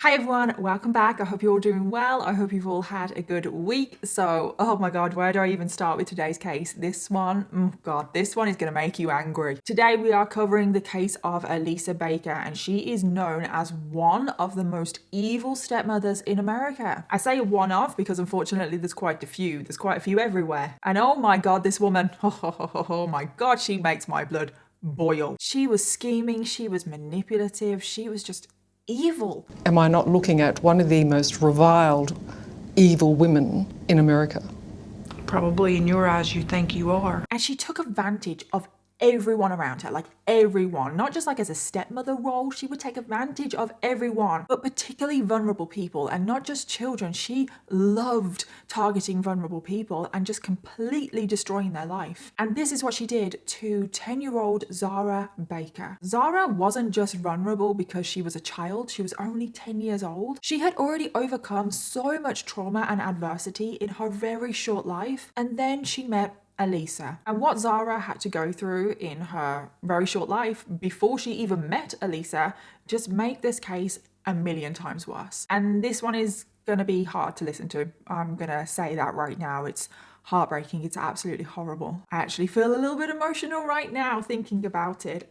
Hi everyone, welcome back. I hope you're all doing well. I hope you've all had a good week. So, oh my God, where do I even start with today's case? This one, this one is going to make you angry. Today we are covering the case of Elisa Baker, and she is known as one of the most evil stepmothers in America. I say one of because unfortunately there's quite a few. There's quite a few everywhere. And oh my God, this woman, oh my God, she makes my blood boil. She was scheming, she was manipulative, she was just evil. Am I not looking at one of the most reviled evil women in America? Probably in your eyes you think you are. And she took advantage of everyone around her, like everyone, not just like as a stepmother role. She would take advantage of everyone, but particularly vulnerable people, and not just children. She loved targeting vulnerable people and just completely destroying their life. And this is what she did to 10-year-old Zahra Baker. Zahra wasn't just vulnerable because she was a child. She was only 10 years old. She had already overcome so much trauma and adversity in her very short life, and then she met Elisa. And what Zahra had to go through in her very short life before she even met Elisa just made this case a million times worse. And this one is going to be hard to listen to. I'm going to say that right now. It's heartbreaking. It's absolutely horrible. I actually feel a little bit emotional right now thinking about it.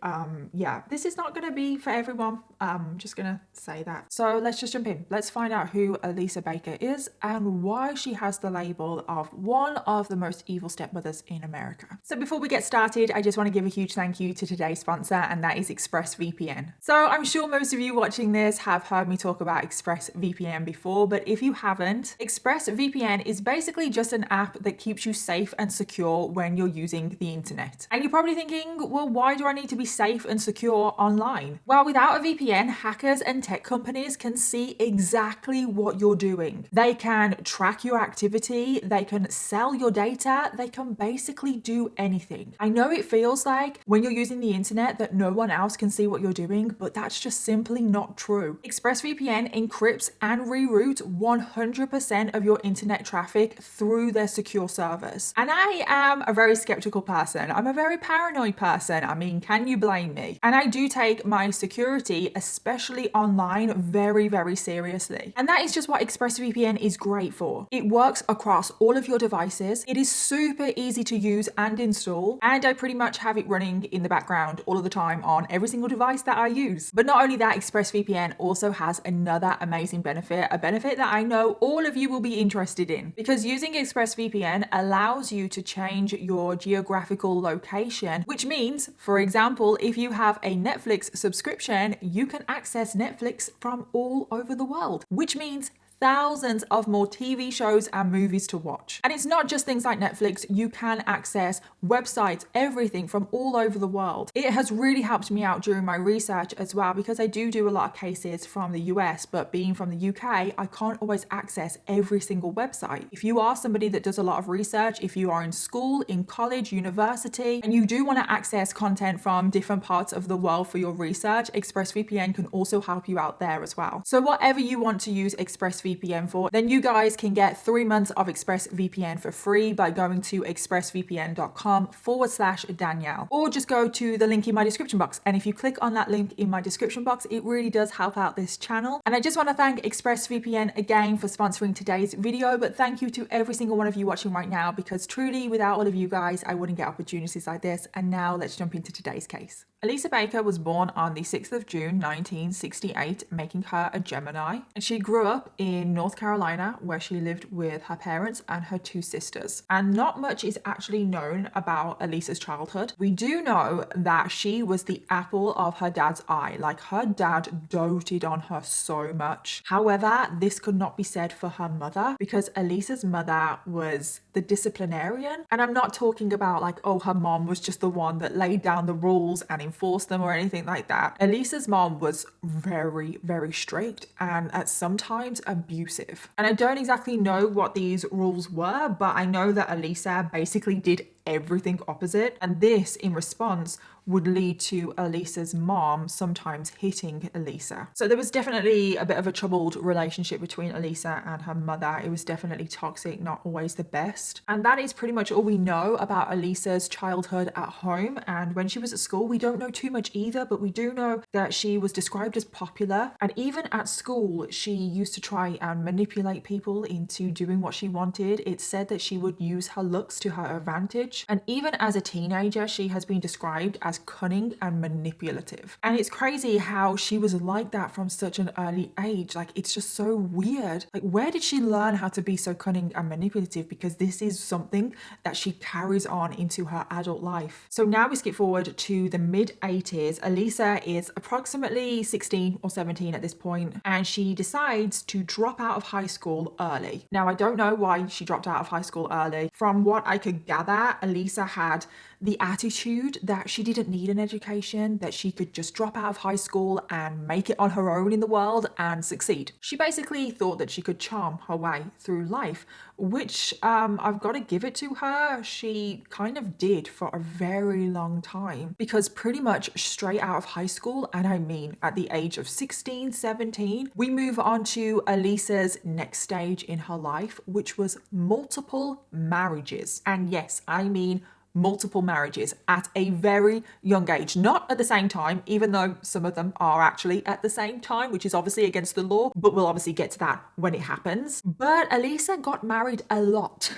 Yeah, this is not going to be for everyone. I'm just going to say that. So let's just jump in. Let's find out who Elisa Baker is and why she has the label of one of the most evil stepmothers in America. So before we get started, I just want to give a huge thank you to today's sponsor, and that is ExpressVPN. So I'm sure most of you watching this have heard me talk about ExpressVPN before, but if you haven't, ExpressVPN is basically just an app that keeps you safe and secure when you're using the internet. And you're probably thinking, well, why do I need to be safe and secure online? Well, without a VPN, hackers and tech companies can see exactly what you're doing. They can track your activity, they can sell your data, they can basically do anything. I know it feels like when you're using the internet that no one else can see what you're doing, but that's just simply not true. ExpressVPN encrypts and reroutes 100% of your internet traffic through their secure servers. And I am a very skeptical person. I'm a very paranoid person. I mean, can you blame me? And I do take my security, especially online, very, very seriously. And that is just what ExpressVPN is great for. It works across all of your devices. It is super easy to use and install. And I pretty much have it running in the background all of the time on every single device that I use. But not only that, ExpressVPN also has another amazing benefit, a benefit that I know all of you will be interested in, because using ExpressVPN allows you to change your geographical location, which means, for example, if you have a Netflix subscription, you can access Netflix from all over the world, which means thousands of more TV shows and movies to watch. And it's not just things like Netflix, you can access websites, everything from all over the world. It has really helped me out during my research as well, because I do a lot of cases from the US, but being from the UK, I can't always access every single website. If you are somebody that does a lot of research, if you are in school, in college, university, and you do want to access content from different parts of the world for your research, ExpressVPN can also help you out there as well. So whatever you want to use ExpressVPN for, then you guys can get 3 months of ExpressVPN for free by going to expressvpn.com/Danielle, or just go to the link in my description box. And if you click on that link in my description box, it really does help out this channel. And I just want to thank ExpressVPN again for sponsoring today's video, but thank you to every single one of you watching right now, because truly without all of you guys, I wouldn't get opportunities like this. And now let's jump into today's case. Elisa Baker was born on the 6th of June 1968, making her a Gemini. And she grew up in North Carolina, where she lived with her parents and her 2 sisters. And not much is actually known about Elisa's childhood. We do know that she was the apple of her dad's eye. Like, her dad doted on her so much. However, this could not be said for her mother, because Elisa's mother was the disciplinarian. And I'm not talking about like, oh, her mom was just the one that laid down the rules and enforce them or anything like that. Elisa's mom was very, very strict and at sometimes abusive. And I don't exactly know what these rules were, but I know that Elisa basically did everything opposite. And this, in response, would lead to Elisa's mom sometimes hitting Elisa. So there was definitely a bit of a troubled relationship between Elisa and her mother. It was definitely toxic, not always the best. And that is pretty much all we know about Elisa's childhood at home. And when she was at school, we don't know too much either, but we do know that she was described as popular. And even at school, she used to try and manipulate people into doing what she wanted. It's said that she would use her looks to her advantage. And even as a teenager, she has been described as cunning and manipulative. And it's crazy how she was like that from such an early age. Like, it's just so weird. Like, where did she learn how to be so cunning and manipulative? Because this is something that she carries on into her adult life. So now we skip forward to the mid-80s. Elisa is approximately 16 or 17 at this point, and she decides to drop out of high school early. Now, I don't know why she dropped out of high school early. From what I could gather, Elisa had the attitude that she didn't need an education, that she could just drop out of high school and make it on her own in the world and succeed. She basically thought that she could charm her way through life, which I've got to give it to her. She kind of did for a very long time, because pretty much straight out of high school, and I mean at the age of 16, 17, we move on to Elisa's next stage in her life, which was multiple marriages. And yes, I mean multiple marriages at a very young age, not at the same time, even though some of them are actually at the same time, which is obviously against the law, but we'll obviously get to that when it happens. But Elisa got married a lot.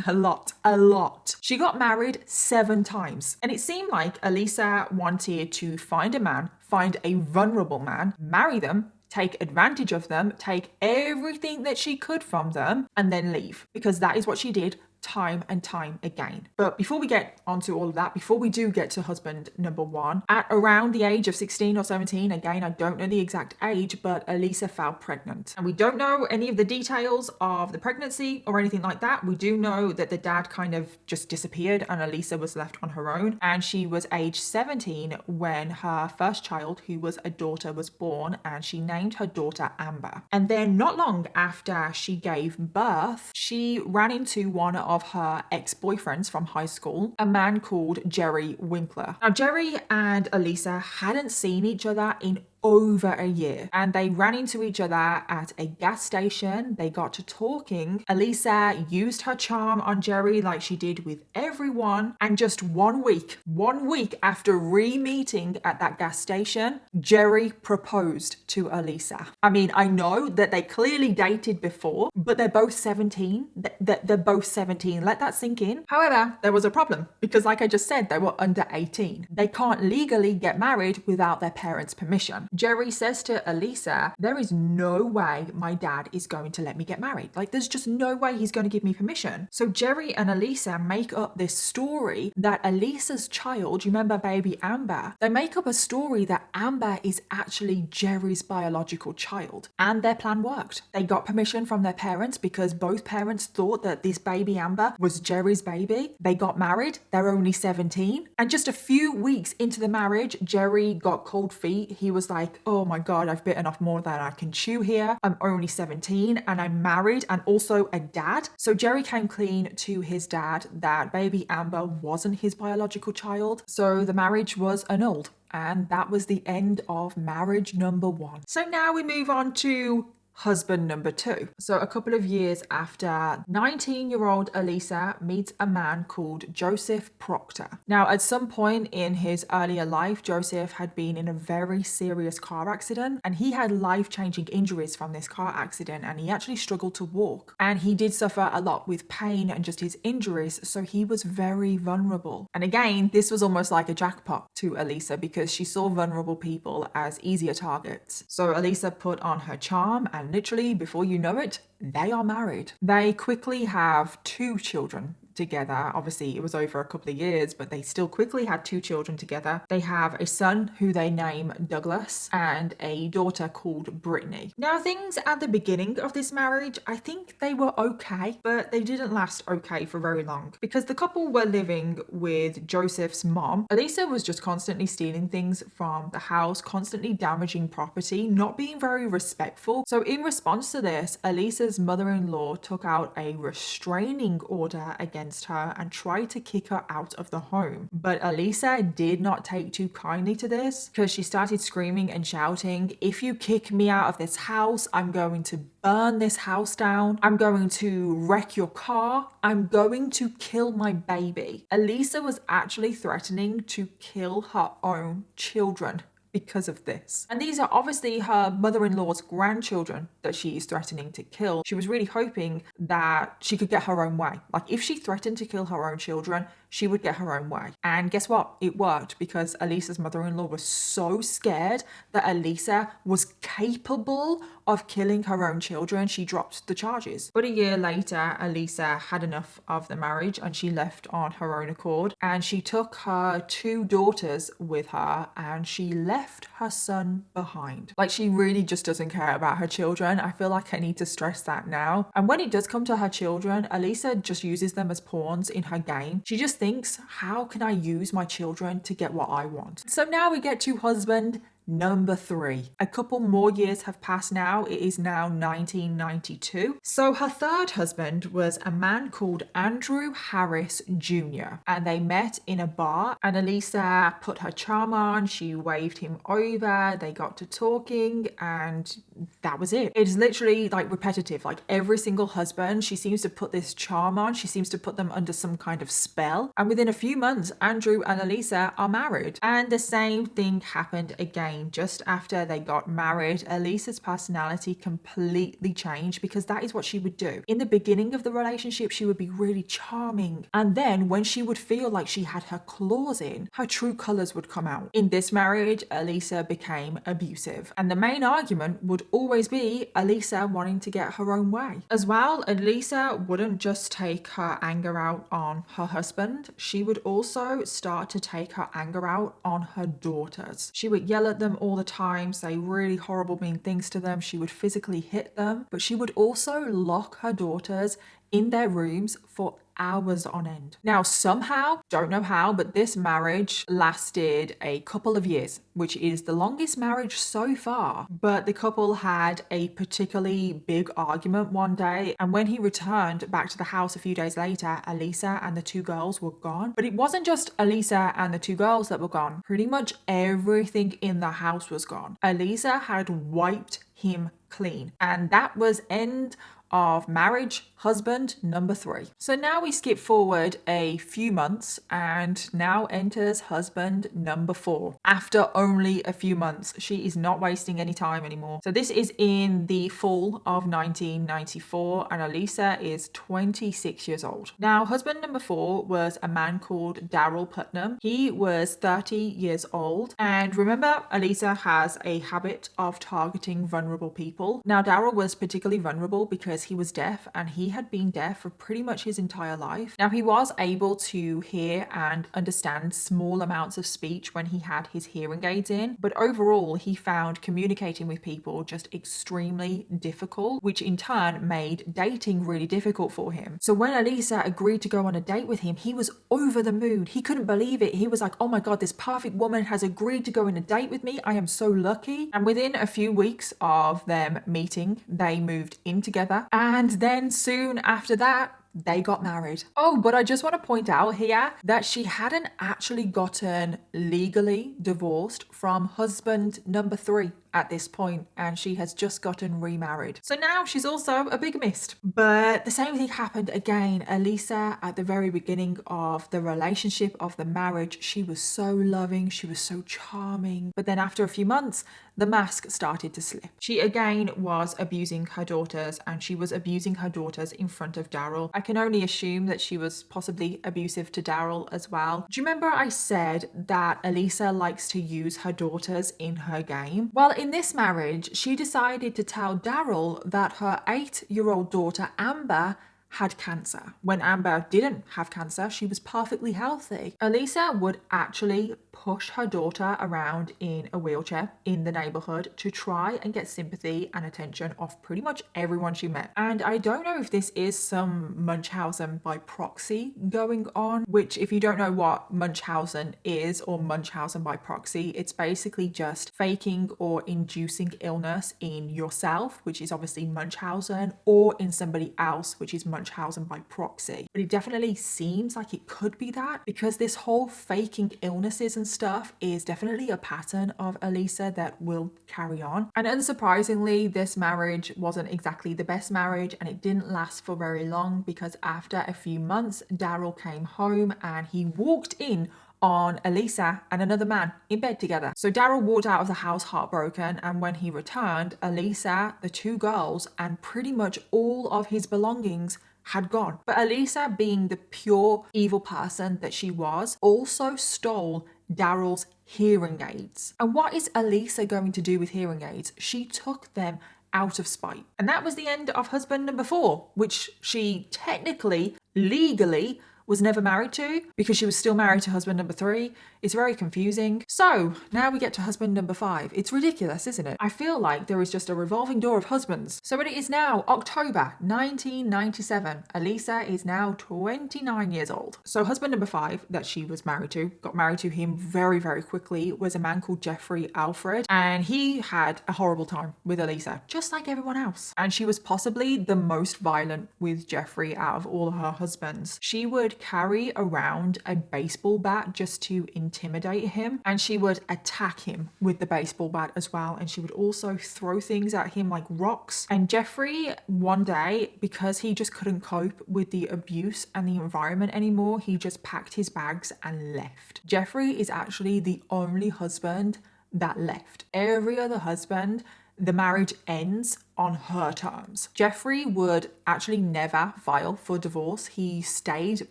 A lot. She got married 7 times. And it seemed like Elisa wanted to find a man, find a vulnerable man, marry them, take advantage of them, take everything that she could from them, and then leave. Because that is what she did time and time again. But before we get onto all of that, before we do get to husband number 1, at around the age of 16 or 17, again, I don't know the exact age, but Elisa fell pregnant. And we don't know any of the details of the pregnancy or anything like that. We do know that the dad kind of just disappeared and Elisa was left on her own. And she was age 17 when her first child, who was a daughter, was born, and she named her daughter Amber. And then not long after she gave birth, she ran into one of her ex-boyfriends from high school, a man called Jerry Winkler. Now, Jerry and Elisa hadn't seen each other in over a year, and they ran into each other at a gas station. They got to talking. Elisa used her charm on Jerry like she did with everyone, and just 1 week after re-meeting at that gas station, Jerry proposed to Elisa. I mean, I know that they clearly dated before, but they're both 17. They're both 17. Let that sink in. However, there was a problem, because like I just said, they were under 18. They can't legally get married without their parents' permission. Jerry says to Elisa, there is no way my dad is going to let me get married. Like, there's just no way he's going to give me permission. So Jerry and Elisa make up this story that Elisa's child, you remember baby Amber, they make up a story that Amber is actually Jerry's biological child. And their plan worked. They got permission from their parents because both parents thought that this baby Amber was Jerry's baby. They got married. They're only 17. And just a few weeks into the marriage, Jerry got cold feet. He was like, oh my God, I've bitten off more than I can chew here. I'm only 17 and I'm married and also a dad. So Jerry came clean to his dad that baby Amber wasn't his biological child. So the marriage was annulled. And that was the end of marriage number 1. So now we move on to husband number 2. So a couple of years after, 19-year-old Elisa meets a man called Joseph Proctor. Now, at some point in his earlier life, Joseph had been in a very serious car accident, and he had life-changing injuries from this car accident, and he actually struggled to walk. And he did suffer a lot with pain and just his injuries, so he was very vulnerable. And again, this was almost like a jackpot to Elisa because she saw vulnerable people as easier targets. So Elisa put on her charm, and literally, before you know it, they are married. They quickly have 2 children together. Obviously, it was over a couple of years, but they still quickly had 2 children together. They have a son who they name Douglas and a daughter called Brittany. Now, things at the beginning of this marriage, I think they were okay, but they didn't last okay for very long because the couple were living with Joseph's mom. Elisa was just constantly stealing things from the house, constantly damaging property, not being very respectful. So in response to this, Elisa's mother-in-law took out a restraining order against against her and tried to kick her out of the home. But Elisa did not take too kindly to this, because she started screaming and shouting, "If you kick me out of this house, I'm going to burn this house down. I'm going to wreck your car. I'm going to kill my baby." Elisa was actually threatening to kill her own children because of this. And these are obviously her mother-in-law's grandchildren that she is threatening to kill. She was really hoping that she could get her own way. Like, if she threatened to kill her own children, she would get her own way. And guess what? It worked, because Elisa's mother-in-law was so scared that Elisa was capable of killing her own children, she dropped the charges. But a year later, Elisa had enough of the marriage and she left on her own accord. And she took her 2 daughters with her and she left her son behind. Like, she really just doesn't care about her children. I feel like I need to stress that now. And when it does come to her children, Elisa just uses them as pawns in her game. She just thinks, how can I use my children to get what I want? So now we get to husband number 3. A couple more years have passed now. It is now 1992. So her third husband was a man called Andrew Harris Jr. And they met in a bar and Elisa put her charm on. She waved him over. They got to talking and that was it. It's literally like repetitive. Like, every single husband, she seems to put this charm on. She seems to put them under some kind of spell. And within a few months, Andrew and Elisa are married. And the same thing happened again. Just after they got married, Elisa's personality completely changed, because that is what she would do. In the beginning of the relationship, she would be really charming. And then when she would feel like she had her claws in, her true colors would come out. In this marriage, Elisa became abusive. And the main argument would always be Elisa wanting to get her own way. As well, Elisa wouldn't just take her anger out on her husband. She would also start to take her anger out on her daughters. She would yell at them all the time, say really horrible, mean things to them. She would physically hit them, but she would also lock her daughters in their rooms for hours on end. Now, somehow, don't know how, but this marriage lasted a couple of years, which is the longest marriage so far. But the couple had a particularly big argument one day, and when he returned back to the house a few days later, Elisa and the 2 girls were gone. But it wasn't just Elisa and the 2 girls that were gone. Pretty much everything in the house was gone. Elisa had wiped him clean, and that was end of marriage husband number 3. So now we skip forward a few months and now enters husband number 4. After only a few months, she is not wasting any time anymore. So this is in the fall of 1994 and Elisa is 26 years old. Now, husband number 4 was a man called Daryl Putnam. He was 30 years old, and remember, Elisa has a habit of targeting vulnerable people. Now, Daryl was particularly vulnerable because he was deaf, and he had been deaf for pretty much his entire life. Now, he was able to hear and understand small amounts of speech when he had his hearing aids in, but overall he found communicating with people just extremely difficult, which in turn made dating really difficult for him. So when Elisa agreed to go on a date with him, he was over the moon. He couldn't believe it. He was like, oh my god, this perfect woman has agreed to go on a date with me. I am so lucky. And within a few weeks of them meeting, they moved in together, and then soon after that, they got married. Oh, but I just want to point out here that she hadn't actually gotten legally divorced from husband number 3 at this point, and she has just gotten remarried. So now she's also a bigamist. But the same thing happened again. Elisa, at the very beginning of the relationship, of the marriage, she was so loving, she was so charming. But then after a few months, the mask started to slip. She again was abusing her daughters, and she was abusing her daughters in front of Daryl. I can only assume that she was possibly abusive to Daryl as well. Do you remember I said that Elisa likes to use her daughters in her game? Well, in this marriage, she decided to tell Daryl that her 8-year-old daughter Amber had cancer. When Amber didn't have cancer, she was perfectly healthy. Elisa would actually push her daughter around in a wheelchair in the neighborhood to try and get sympathy and attention of pretty much everyone she met. And I don't know if this is some Munchausen by proxy going on, which, if you don't know what Munchausen is or Munchausen by proxy, it's basically just faking or inducing illness in yourself, which is obviously Munchausen, or in somebody else, which is Munchausen by proxy. But it definitely seems like it could be that, because this whole faking illnesses and stuff is definitely a pattern of Elisa that will carry on. And unsurprisingly, this marriage wasn't exactly the best marriage, and it didn't last for very long, because after a few months, Daryl came home and he walked in on Elisa and another man in bed together. So Daryl walked out of the house heartbroken, and when he returned, Elisa, the two girls, and pretty much all of his belongings had gone. But Elisa, being the pure evil person that she was, also stole Daryl's hearing aids. And what is Elisa going to do with hearing aids? She took them out of spite. And that was the end of husband number 4, which she technically, legally, was never married to, because she was still married to husband number 3. It's very confusing. So now we get to husband number 5. It's ridiculous, isn't it? I feel like there is just a revolving door of husbands. So it is now October 1997. Elisa is now 29 years old. So husband number 5 that she was married to, got married to him very, very quickly, was a man called Jeffrey Alfred. And he had a horrible time with Elisa, just like everyone else. And she was possibly the most violent with Jeffrey out of all of her husbands. She would carry around a baseball bat just to intimidate him, and she would attack him with the baseball bat as well, and she would also throw things at him like rocks. And Jeffrey, one day, because he just couldn't cope with the abuse and the environment anymore, he just packed his bags and left. Jeffrey is actually the only husband that left. Every other husband, the marriage ends on her terms. Jeffrey would actually never file for divorce. He stayed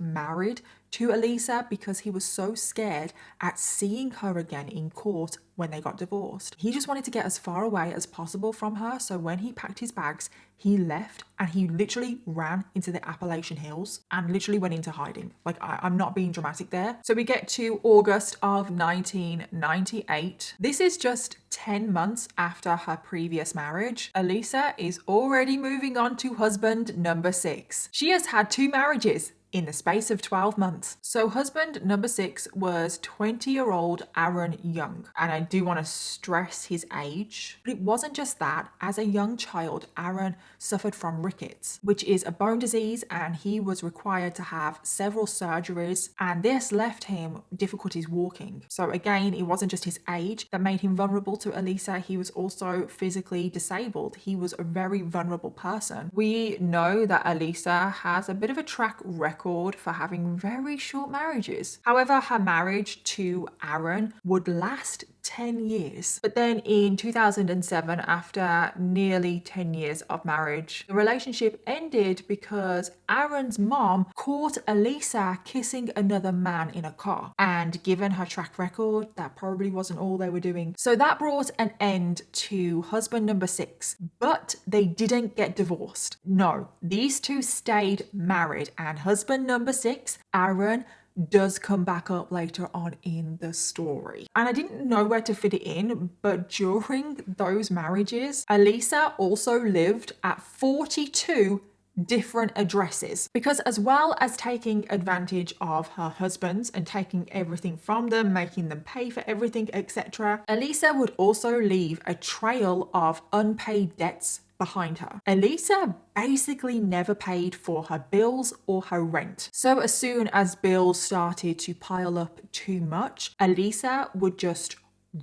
married to Elisa because he was so scared at seeing her again in court when they got divorced. He just wanted to get as far away as possible from her. So when he packed his bags, he left, and he literally ran into the Appalachian Hills and literally went into hiding. Like, I'm not being dramatic there. So we get to August of 1998. This is just 10 months after her previous marriage. Elisa is already moving on to husband number 6. She has had 2 marriages in the space of 12 months. So husband number 6 was 20-year-old Aaron Young. And I do want to stress his age. But it wasn't just that. As a young child, Aaron suffered from rickets, which is a bone disease, and he was required to have several surgeries, and this left him difficulties walking. So again, it wasn't just his age that made him vulnerable to Elisa. He was also physically disabled. He was a very vulnerable person. We know that Elisa has a bit of a track record for having very short marriages. However, her marriage to Aaron would last 10 years. But then in 2007, after nearly 10 years of marriage, the relationship ended because Aaron's mom caught Elisa kissing another man in a car. And given her track record, that probably wasn't all they were doing. So that brought an end to husband number 6. But they didn't get divorced. No, these two stayed married, and husband number 6, Aaron, does come back up later on in the story. And I didn't know where to fit it in, but during those marriages, Elisa also lived at 42 different addresses, because as well as taking advantage of her husbands and taking everything from them, making them pay for everything, etc., Elisa would also leave a trail of unpaid debts behind her. Elisa basically never paid for her bills or her rent. So as soon as bills started to pile up too much, Elisa would just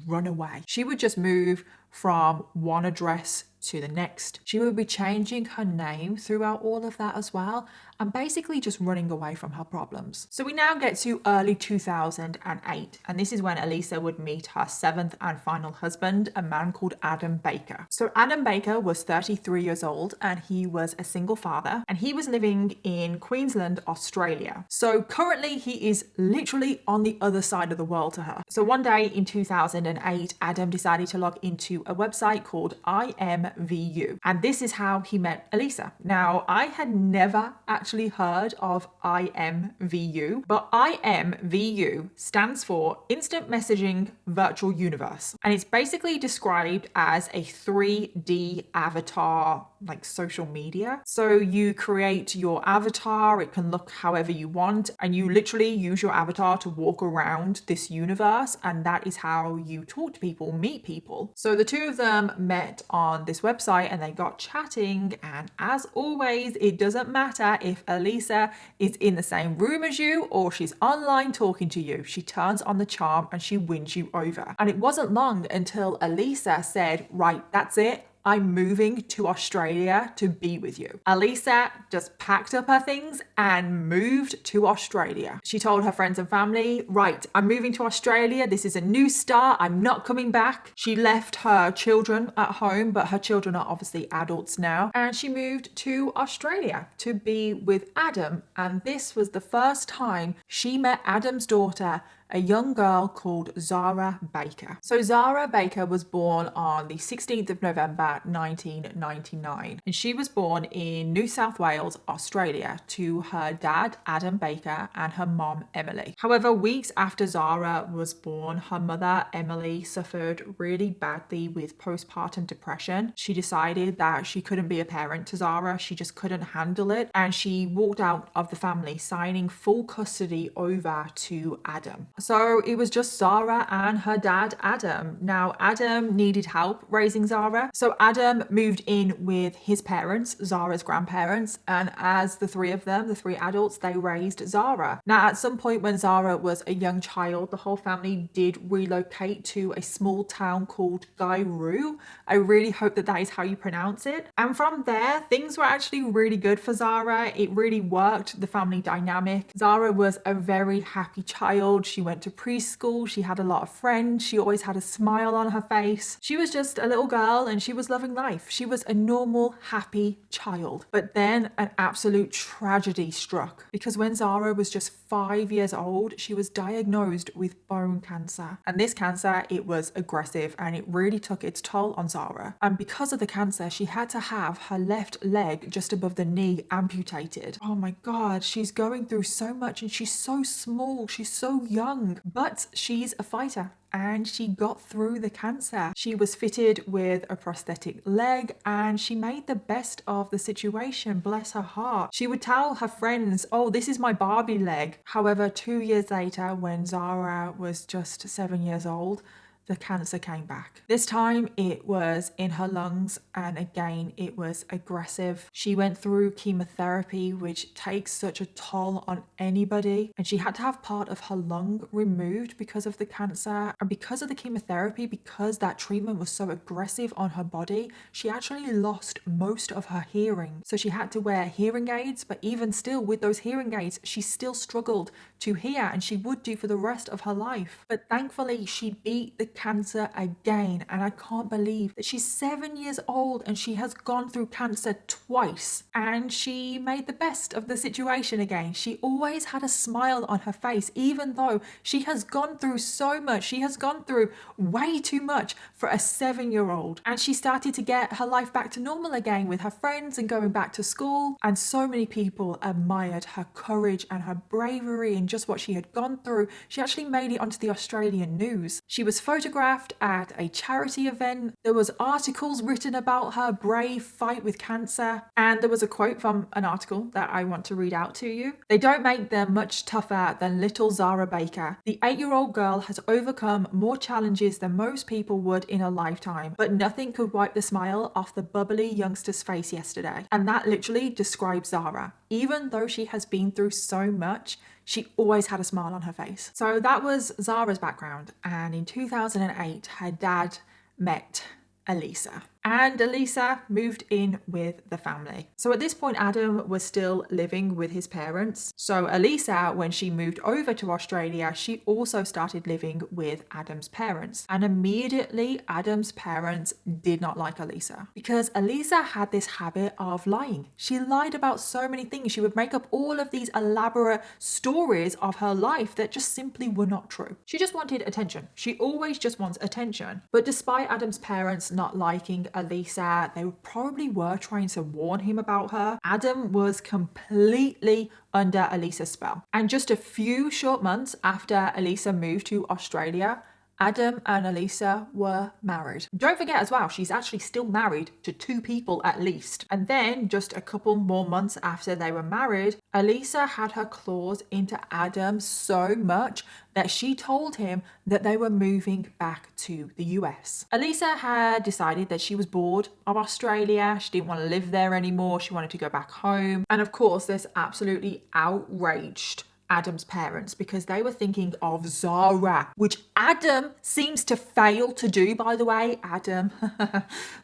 run away. She would just move from one address to the next. She would be changing her name throughout all of that as well, and basically just running away from her problems. So we now get to early 2008, and this is when Elisa would meet her 7th and final husband, a man called Adam Baker. So Adam Baker was 33 years old, and he was a single father, and he was living in Queensland, Australia. So currently he is literally on the other side of the world to her. So one day in 2008, Adam decided to log into a website called IMVU, and this is how he met Elisa. Now, I had never actually heard of IMVU, but IMVU stands for Instant Messaging Virtual Universe, and it's basically described as a 3D avatar like social media. So you create your avatar, it can look however you want, and you literally use your avatar to walk around this universe, and that is how you talk to people, meet people. So the two of them met on this website and they got chatting, and as always, it doesn't matter if Elisa is in the same room as you or she's online talking to you. She turns on the charm and she wins you over. And it wasn't long until Elisa said, right, that's it. I'm moving to Australia to be with you. Elisa just packed up her things and moved to Australia. She told her friends and family, right, I'm moving to Australia. This is a new start. I'm not coming back. She left her children at home, but her children are obviously adults now. And she moved to Australia to be with Adam. And this was the first time she met Adam's daughter, a young girl called Zahra Baker. So Zahra Baker was born on the 16th of November 1999, and she was born in New South Wales, Australia, to her dad Adam Baker and her mom Emily. However, weeks after Zahra was born, her mother Emily suffered really badly with postpartum depression. She decided that she couldn't be a parent to Zahra, she just couldn't handle it, and she walked out of the family, signing full custody over to Adam. So it was just Zahra and her dad, Adam. Now, Adam needed help raising Zahra. So Adam moved in with his parents, Zahra's grandparents, and as the three of them, the three adults, they raised Zahra. Now, at some point when Zahra was a young child, the whole family did relocate to a small town called Gairu. I really hope that that is how you pronounce it. And from there, things were actually really good for Zahra. It really worked, the family dynamic. Zahra was a very happy child. She went to preschool, she had a lot of friends, she always had a smile on her face. She was just a little girl and she was loving life. She was a normal, happy child. But then an absolute tragedy struck, because when Zahra was just 5 years old, she was diagnosed with bone cancer. And this cancer, it was aggressive and it really took its toll on Zahra. And because of the cancer, she had to have her left leg just above the knee amputated. Oh my God, she's going through so much and she's so small, she's so young, but she's a fighter. And she got through the cancer. She was fitted with a prosthetic leg and she made the best of the situation, bless her heart. She would tell her friends, oh, this is my Barbie leg. However, 2 years later, when Zahra was just 7 years old, the cancer came back. This time it was in her lungs, and again it was aggressive. She went through chemotherapy, which takes such a toll on anybody, and she had to have part of her lung removed because of the cancer. And because of the chemotherapy, because that treatment was so aggressive on her body, she actually lost most of her hearing. So she had to wear hearing aids, but even still with those hearing aids, she still struggled to hear, and she would do for the rest of her life. But thankfully she beat the cancer again, and I can't believe that she's 7 years old and she has gone through cancer twice, and she made the best of the situation again. She always had a smile on her face, even though she has gone through so much. She has gone through way too much for a 7-year-old, and she started to get her life back to normal again with her friends and going back to school. And so many people admired her courage and her bravery and just what she had gone through. She actually made it onto the Australian news. She was photographed at a charity event. There was articles written about her brave fight with cancer, and there was a quote from an article that I want to read out to you. They don't make them much tougher than little Zahra Baker. The 8-year-old girl has overcome more challenges than most people would in a lifetime, but nothing could wipe the smile off the bubbly youngster's face yesterday. And that literally describes Zahra. Even though she has been through so much, she always had a smile on her face. So that was Zahra's background. And in 2008, her dad met Elisa. And Elisa moved in with the family. So at this point, Adam was still living with his parents. So Elisa, when she moved over to Australia, she also started living with Adam's parents. And immediately, Adam's parents did not like Elisa, because Elisa had this habit of lying. She lied about so many things. She would make up all of these elaborate stories of her life that just simply were not true. She just wanted attention. She always just wants attention. But despite Adam's parents not liking Elisa, they probably were trying to warn him about her. Adam was completely under Elisa's spell. And just a few short months after Elisa moved to Australia, Adam and Elisa were married. Don't forget as well, she's actually still married to 2 people at least. And then just a couple more months after they were married, Elisa had her claws into Adam so much that she told him that they were moving back to the US. Elisa had decided that she was bored of Australia. She didn't want to live there anymore. She wanted to go back home. And of course, this absolutely outraged Adam's parents because they were thinking of Zahra, which Adam seems to fail to do, by the way. Adam,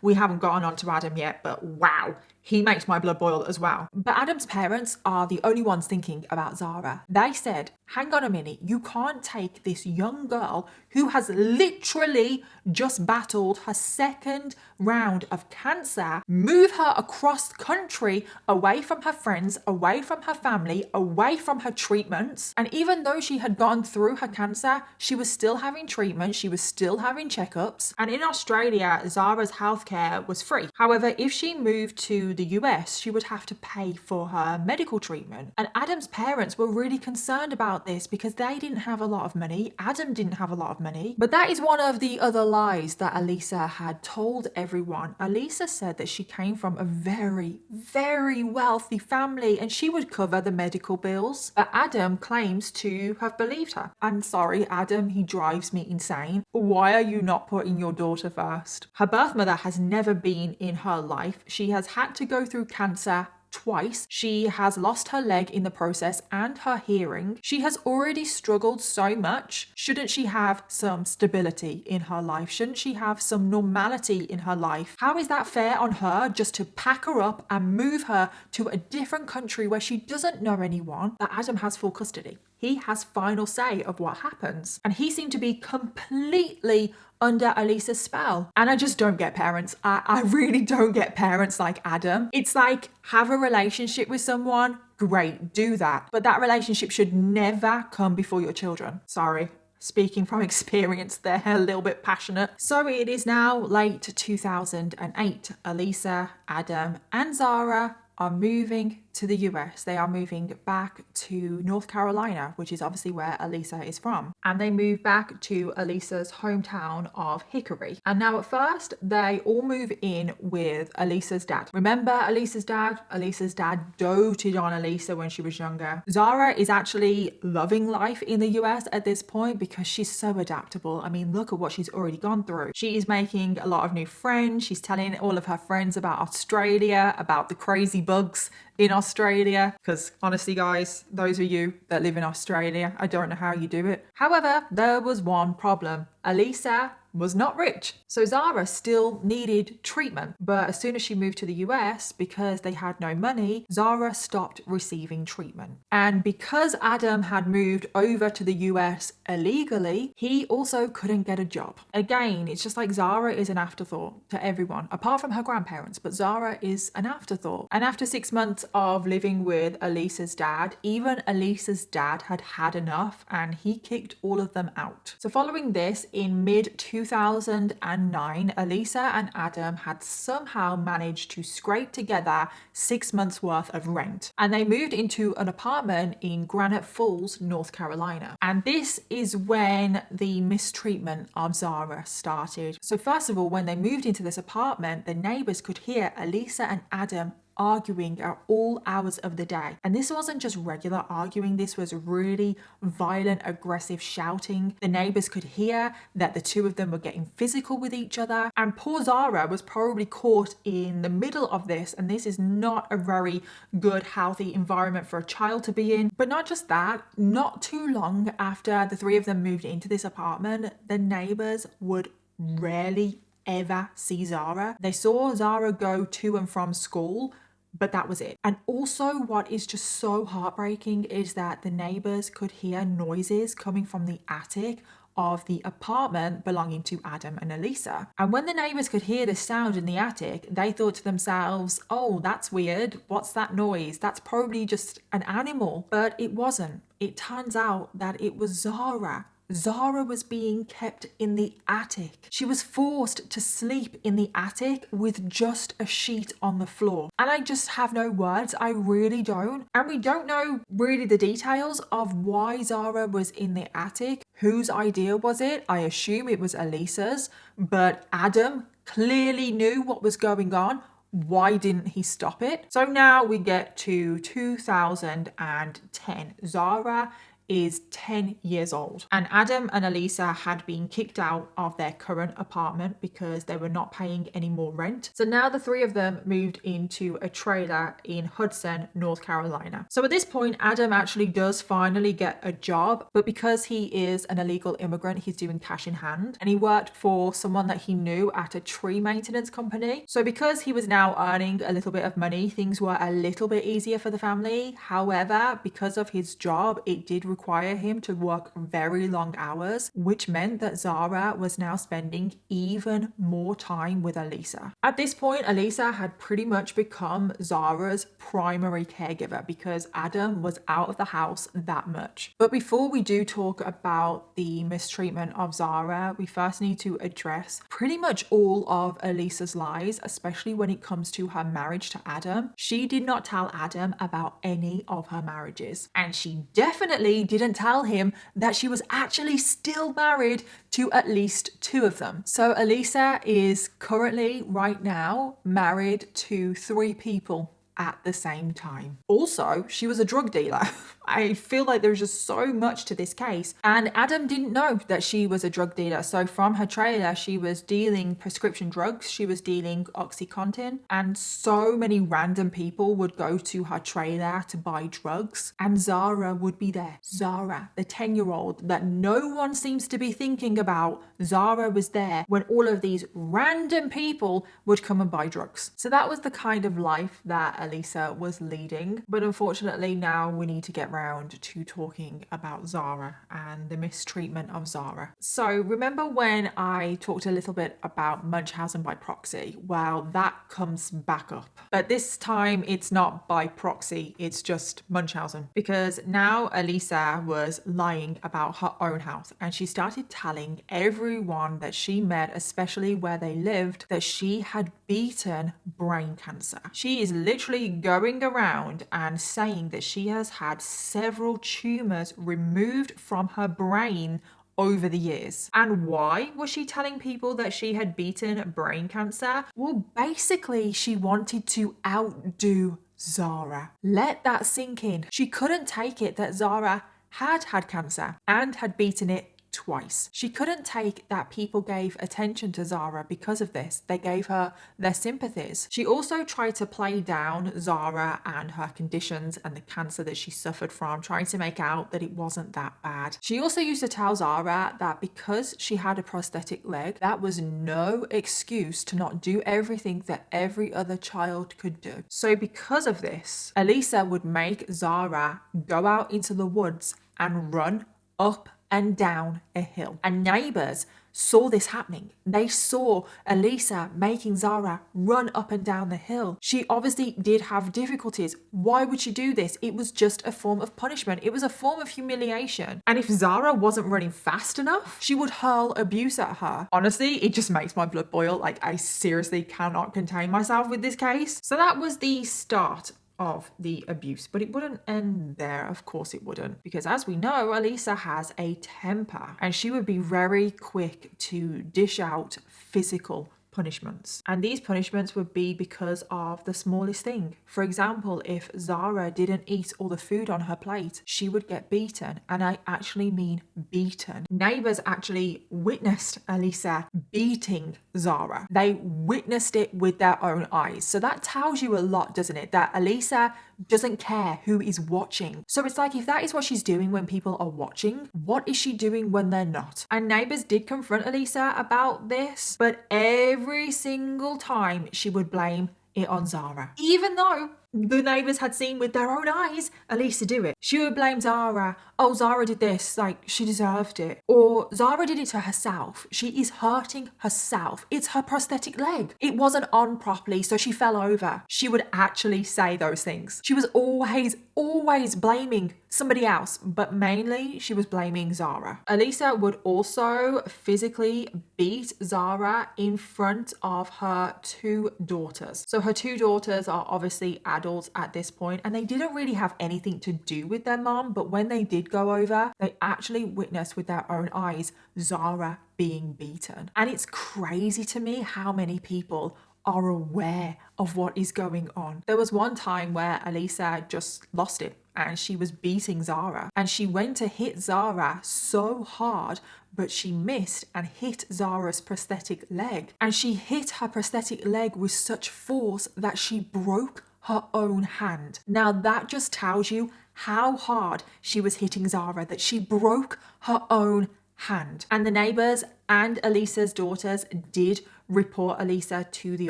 we haven't gotten on to Adam yet, but wow, he makes my blood boil as well. But Adam's parents are the only ones thinking about Zahra. They said, hang on a minute, you can't take this young girl who has literally just battled her 2nd round of cancer, move her across the country, away from her friends, away from her family, away from her treatments. And even though she had gone through her cancer, she was still having treatment, she was still having checkups. And in Australia, Zahra's healthcare was free. However, if she moved to the US, she would have to pay for her medical treatment. And Adam's parents were really concerned about this because they didn't have a lot of money. Adam didn't have a lot of money. But that is one of the other lies that Elisa had told everyone. Elisa said that she came from a very, very wealthy family and she would cover the medical bills. But Adam claims to have believed her. I'm sorry, Adam, he drives me insane. Why are you not putting your daughter first? Her birth mother has never been in her life. She has had to go through cancer twice. She has lost her leg in the process and her hearing. She has already struggled so much. Shouldn't she have some stability in her life? Shouldn't she have some normality in her life? How is that fair on her just to pack her up and move her to a different country where she doesn't know anyone, but Adam has full custody? He has final say of what happens. And he seemed to be completely under Elisa's spell. And I just don't get parents. I really don't get parents like Adam. It's like, have a relationship with someone, great, do that. But that relationship should never come before your children. Sorry. Speaking from experience there, a little bit passionate. So it is now late 2008. Elisa, Adam, and Zahra are moving to the US. They are moving back to North Carolina, which is obviously where Elisa is from. And they move back to Elisa's hometown of Hickory. And now at first, they all move in with Elisa's dad. Remember Elisa's dad? Elisa's dad doted on Elisa when she was younger. Zahra is actually loving life in the US at this point because she's so adaptable. I mean, look at what she's already gone through. She is making a lot of new friends. She's telling all of her friends about Australia, about the crazy bugs in Australia, because honestly guys, those of you that live in Australia, I don't know how you do it. However, there was one problem. Elisa was not rich. So Zahra still needed treatment. But as soon as she moved to the US, because they had no money, Zahra stopped receiving treatment. And because Adam had moved over to the US illegally, he also couldn't get a job. Again, it's just like Zahra is an afterthought to everyone, apart from her grandparents, but Zahra is an afterthought. And after 6 months of living with Elisa's dad, even Elisa's dad had had enough and he kicked all of them out. So following this, in mid-2009, Elisa and Adam had somehow managed to scrape together 6 months worth of rent. And they moved into an apartment in Granite Falls, North Carolina. And this is when the mistreatment of Zahra started. So first of all, when they moved into this apartment, the neighbors could hear Elisa and Adam arguing at all hours of the day. And this wasn't just regular arguing, this was really violent, aggressive shouting. The neighbors could hear that the two of them were getting physical with each other. And poor Zahra was probably caught in the middle of this, and this is not a very good, healthy environment for a child to be in. But not just that, not too long after the three of them moved into this apartment, the neighbors would rarely ever see Zahra. They saw Zahra go to and from school, but that was it. And also what is just so heartbreaking is that the neighbors could hear noises coming from the attic of the apartment belonging to Adam and Elisa. And when the neighbors could hear this sound in the attic, they thought to themselves, oh, that's weird. What's that noise? That's probably just an animal. But it wasn't. It turns out that it was Zahra Zahra was being kept in the attic. She was forced to sleep in the attic with just a sheet on the floor. And I just have no words. I really don't. And we don't know really the details of why Zahra was in the attic. Whose idea was it? I assume it was Elisa's, but Adam clearly knew what was going on. Why didn't he stop it? So now we get to 2010. Zahra is 10 years old, and Adam and Elisa had been kicked out of their current apartment because they were not paying any more rent. So now the three of them moved into a trailer in Hudson, North Carolina. So at this point, Adam actually does finally get a job, but because he is an illegal immigrant, he's doing cash in hand, and he worked for someone that he knew at a tree maintenance company. So because he was now earning a little bit of money, things were a little bit easier for the family. However, because of his job, it did require him to work very long hours, which meant that Zahra was now spending even more time with Elisa. At this point, Elisa had pretty much become Zahra's primary caregiver because Adam was out of the house that much. But before we do talk about the mistreatment of Zahra, we first need to address pretty much all of Elisa's lies, especially when it comes to her marriage to Adam. She did not tell Adam about any of her marriages, and she definitely didn't tell him that she was actually still married to at least two of them. So Elisa is currently, right now, married to 3 people at the same time. Also, she was a drug dealer. I feel like there's just so much to this case. And Adam didn't know that she was a drug dealer. So from her trailer, she was dealing prescription drugs. She was dealing OxyContin. And so many random people would go to her trailer to buy drugs. And Zahra would be there. Zahra, the 10-year-old that no one seems to be thinking about. Zahra was there when all of these random people would come and buy drugs. So that was the kind of life that Elisa was leading. But unfortunately, now we need to get around to talking about Zahra and the mistreatment of Zahra. So remember when I talked a little bit about Munchausen by proxy? Well, that comes back up. But this time it's not by proxy, it's just Munchausen. Because now Elisa was lying about her own house, and she started telling everyone that she met, especially where they lived, that she had beaten brain cancer. She is literally going around and saying that she has had several tumors removed from her brain over the years. And why was she telling people that she had beaten brain cancer? Well, basically, she wanted to outdo Zahra. Let that sink in. She couldn't take it that Zahra had had cancer and had beaten it twice. She couldn't take that people gave attention to Zahra because of this. They gave her their sympathies. She also tried to play down Zahra and her conditions and the cancer that she suffered from, trying to make out that it wasn't that bad. She also used to tell Zahra that because she had a prosthetic leg, that was no excuse to not do everything that every other child could do. So because of this, Elisa would make Zahra go out into the woods and run up and down a hill. And neighbours saw this happening. They saw Elisa making Zahra run up and down the hill. She obviously did have difficulties. Why would she do this? It was just a form of punishment. It was a form of humiliation. And if Zahra wasn't running fast enough, she would hurl abuse at her. Honestly, it just makes my blood boil. Like, I seriously cannot contain myself with this case. So that was the start of the abuse, but it wouldn't end there. Of course it wouldn't, because as we know, Elisa has a temper and she would be very quick to dish out physical punishments. And these punishments would be because of the smallest thing. For example, if Zahra didn't eat all the food on her plate, she would get beaten. And I actually mean beaten. Neighbours actually witnessed Elisa beating Zahra. They witnessed it with their own eyes. So that tells you a lot, doesn't it? That Elisa doesn't care who is watching. So it's like, if that is what she's doing when people are watching, what is she doing when they're not? And neighbours did confront Elisa about this, but every single time she would blame it on Zahra. Even though the neighbours had seen with their own eyes Elisa do it. She would blame Zahra. Oh, Zahra did this, like she deserved it. Or Zahra did it to herself. She is hurting herself. It's her prosthetic leg. It wasn't on properly, so she fell over. She would actually say those things. She was always always blaming somebody else, but mainly she was blaming Zahra. Elisa would also physically beat Zahra in front of her two daughters. So her two daughters are obviously adults at this point, and they didn't really have anything to do with their mom, but when they did go over, they actually witnessed with their own eyes Zahra being beaten. And it's crazy to me how many people are aware of what is going on. There was one time where Elisa just lost it and she was beating Zahra, and she went to hit Zahra so hard, but she missed and hit Zahra's prosthetic leg, and she hit her prosthetic leg with such force that she broke her own hand. Now that just tells you how hard she was hitting Zahra, that she broke her own hand. And the neighbors and Elisa's daughters did report Elisa to the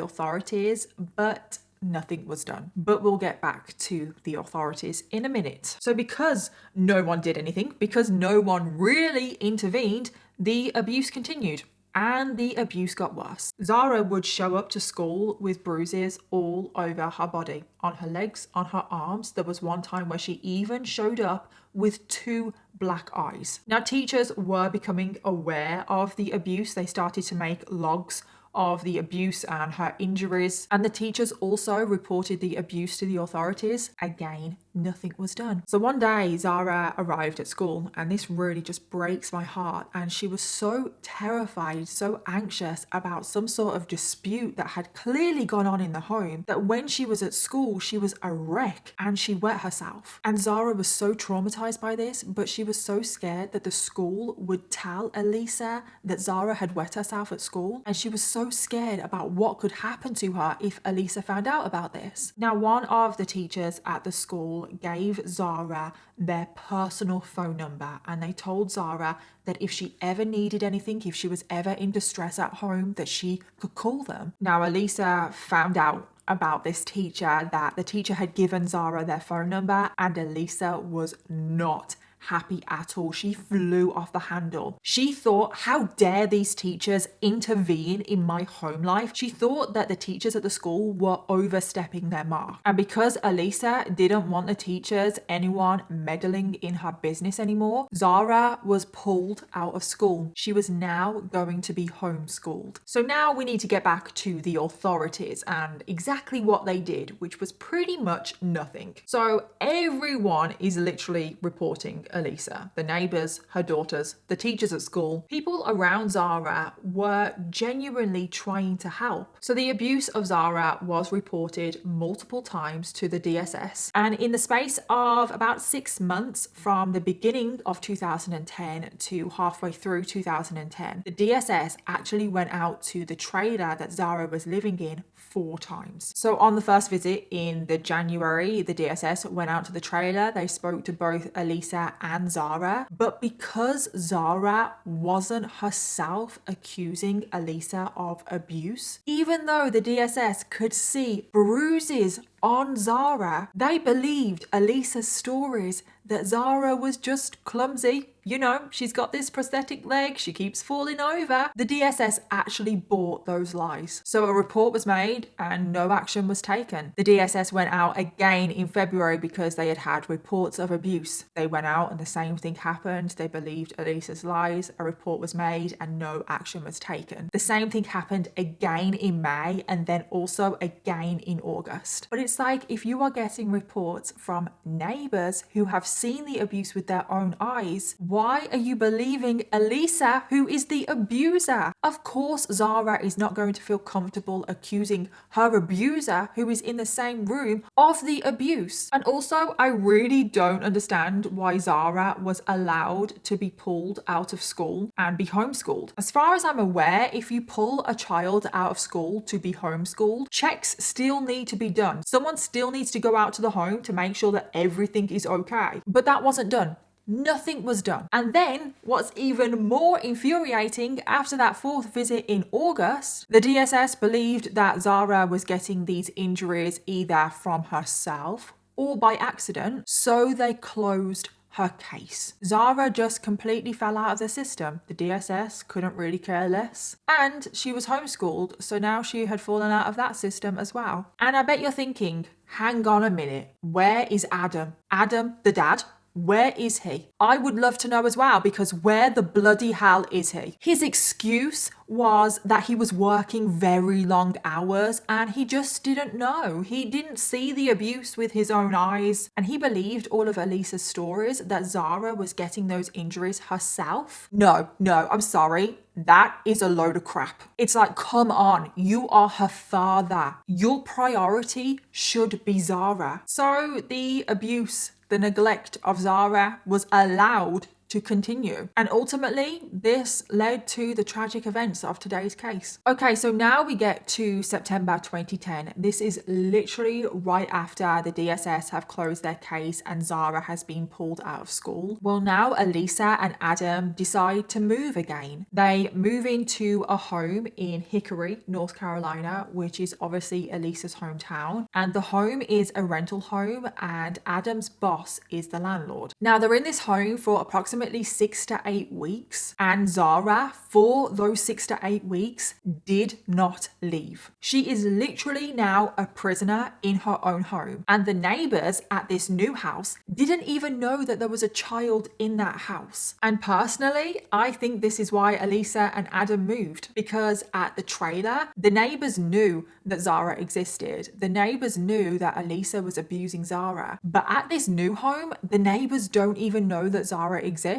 authorities, but nothing was done. But we'll get back to the authorities in a minute. So because no one did anything, because no one really intervened, the abuse continued. And the abuse got worse. Zahra would show up to school with bruises all over her body, on her legs, on her arms. There was one time where she even showed up with 2 black eyes. Now, teachers were becoming aware of the abuse. They started to make logs of the abuse and her injuries, and the teachers also reported the abuse to the authorities. Again, nothing was done. So one day Zahra arrived at school, and this really just breaks my heart, and she was so terrified, so anxious about some sort of dispute that had clearly gone on in the home, that when she was at school she was a wreck and she wet herself. And Zahra was so traumatized by this, but she was so scared that the school would tell Elisa that Zahra had wet herself at school, and she was so scared about what could happen to her if Elisa found out about this. Now, one of the teachers at the school gave Zahra their personal phone number, and they told Zahra that if she ever needed anything, if she was ever in distress at home, that she could call them. Now, Elisa found out about this teacher, that the teacher had given Zahra their phone number, and Elisa was not happy at all. She flew off the handle. She thought, how dare these teachers intervene in my home life? She thought that the teachers at the school were overstepping their mark. And because Elisa didn't want the teachers, anyone meddling in her business anymore, Zahra was pulled out of school. She was now going to be homeschooled. So now we need to get back to the authorities and exactly what they did, which was pretty much nothing. So everyone is literally reporting Elisa. The neighbors, her daughters, the teachers at school, people around Zahra were genuinely trying to help. So the abuse of Zahra was reported multiple times to the DSS. And in the space of about 6 months from the beginning of 2010 to halfway through 2010, the DSS actually went out to the trailer that Zahra was living in 4 times. So on the first visit in the January, the DSS went out to the trailer. They spoke to both Elisa and Zahra, but because Zahra wasn't herself accusing Elisa of abuse, even though the DSS could see bruises on Zahra, they believed Elisa's stories that Zahra was just clumsy. You know, she's got this prosthetic leg, she keeps falling over. The DSS actually bought those lies. So a report was made and no action was taken. The DSS went out again in February because they had had reports of abuse. They went out and the same thing happened. They believed Elisa's lies. A report was made and no action was taken. The same thing happened again in May and then also again in August. But it's like, if you are getting reports from neighbors who have seen the abuse with their own eyes, why are you believing Elisa, who is the abuser? Of course, Zahra is not going to feel comfortable accusing her abuser, who is in the same room, of the abuse. And also, I really don't understand why Zahra was allowed to be pulled out of school and be homeschooled. As far as I'm aware, if you pull a child out of school to be homeschooled, checks still need to be done. Someone still needs to go out to the home to make sure that everything is okay. But that wasn't done. Nothing was done. And then what's even more infuriating, after that 4th visit in August, the DSS believed that Zahra was getting these injuries either from herself or by accident, so they closed her case. Zahra just completely fell out of the system. The DSS couldn't really care less. And she was homeschooled, so now she had fallen out of that system as well. And I bet you're thinking, hang on a minute, where is Adam? Adam, the dad? Where is he? I would love to know as well, because where the bloody hell is he? His excuse was that he was working very long hours and he just didn't know. He didn't see the abuse with his own eyes, and he believed all of Elisa's stories that Zahra was getting those injuries herself. No, I'm sorry. That is a load of crap. It's like, come on, you are her father. Your priority should be Zahra. So the abuse, the neglect of Zahra was allowed to continue. And ultimately, this led to the tragic events of today's case. Okay, so now we get to September 2010. This is literally right after the DSS have closed their case and Zahra has been pulled out of school. Well, now Elisa and Adam decide to move again. They move into a home in Hickory, North Carolina, which is obviously Elisa's hometown. And the home is a rental home and Adam's boss is the landlord. Now, they're in this home for approximately 6 to 8 weeks, and Zahra, for those 6 to 8 weeks, did not leave. She is literally now a prisoner in her own home, and the neighbors at this new house didn't even know that there was a child in that house. And personally, I think this is why Elisa and Adam moved, because at the trailer, the neighbors knew that Zahra existed. The neighbors knew that Elisa was abusing Zahra, but at this new home, the neighbors don't even know that Zahra exists.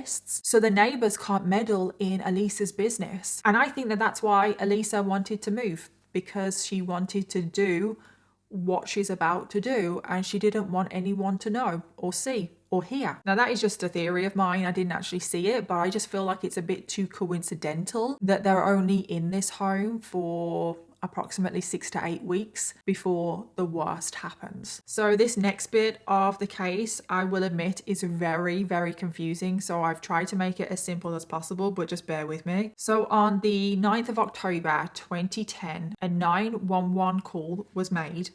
So the neighbors can't meddle in Elisa's business. And I think that that's why Elisa wanted to move, because she wanted to do what she's about to do and she didn't want anyone to know or see or hear. Now, that is just a theory of mine. I didn't actually see it, but I just feel like it's a bit too coincidental that they're only in this home for approximately 6 to 8 weeks before the worst happens. So this next bit of the case, I will admit, is very, very confusing. So I've tried to make it as simple as possible, but just bear with me. So on the 9th of October 2010, a 911 call was made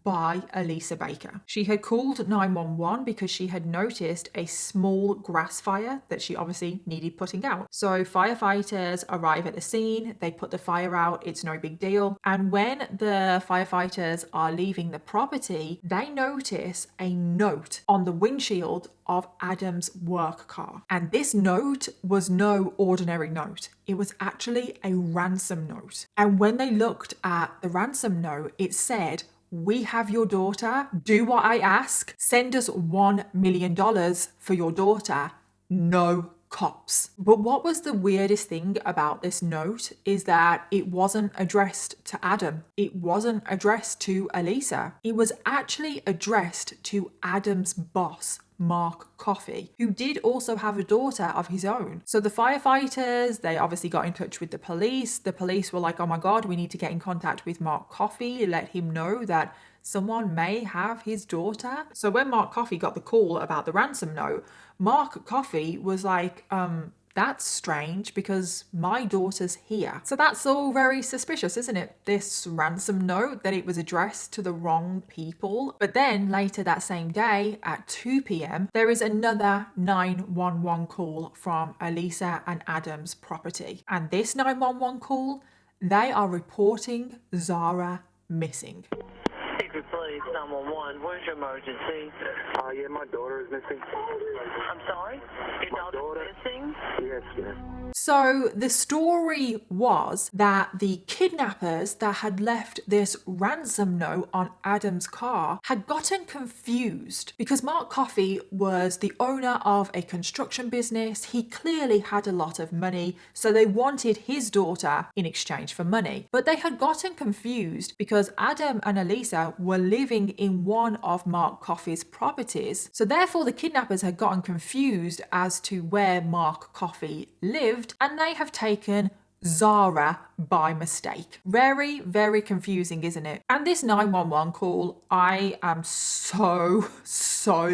by Elisa Baker. She had called 911 because she had noticed a small grass fire that she obviously needed putting out. So firefighters arrive at the scene, they put the fire out, it's no big deal. And when the firefighters are leaving the property, they notice a note on the windshield of Adam's work car. And this note was no ordinary note. It was actually a ransom note. And when they looked at the ransom note, it said, "We have your daughter. Do what I ask. Send us $1 million for your daughter. No cops." But what was the weirdest thing about this note is that it wasn't addressed to Adam. It wasn't addressed to Elisa. It was actually addressed to Adam's boss, Mark Coffey, who did also have a daughter of his own. So the firefighters, they obviously got in touch with the police. The police were like, oh my God, we need to get in contact with Mark Coffey, let him know that someone may have his daughter. So when Mark Coffey got the call about the ransom note, Mark Coffey was like, that's strange because my daughter's here. So that's all very suspicious, isn't it? This ransom note, that it was addressed to the wrong people. But then later that same day at 2 p.m, there is another 911 call from Elisa and Adam's property. And this 911 call, they are reporting Zahra missing. Police 911. Where's your emergency? Yeah, my daughter is missing. I'm sorry? Your daughter's missing? Yes, ma'am. So the story was that the kidnappers that had left this ransom note on Adam's car had gotten confused because Mark Coffey was the owner of a construction business. He clearly had a lot of money, so they wanted his daughter in exchange for money. But they had gotten confused because Adam and Elisa were living in one of Mark Coffey's properties. So therefore the kidnappers had gotten confused as to where Mark Coffey lived, and they have taken Zahra by mistake. Very, very confusing, isn't it? And this 911 call, I am so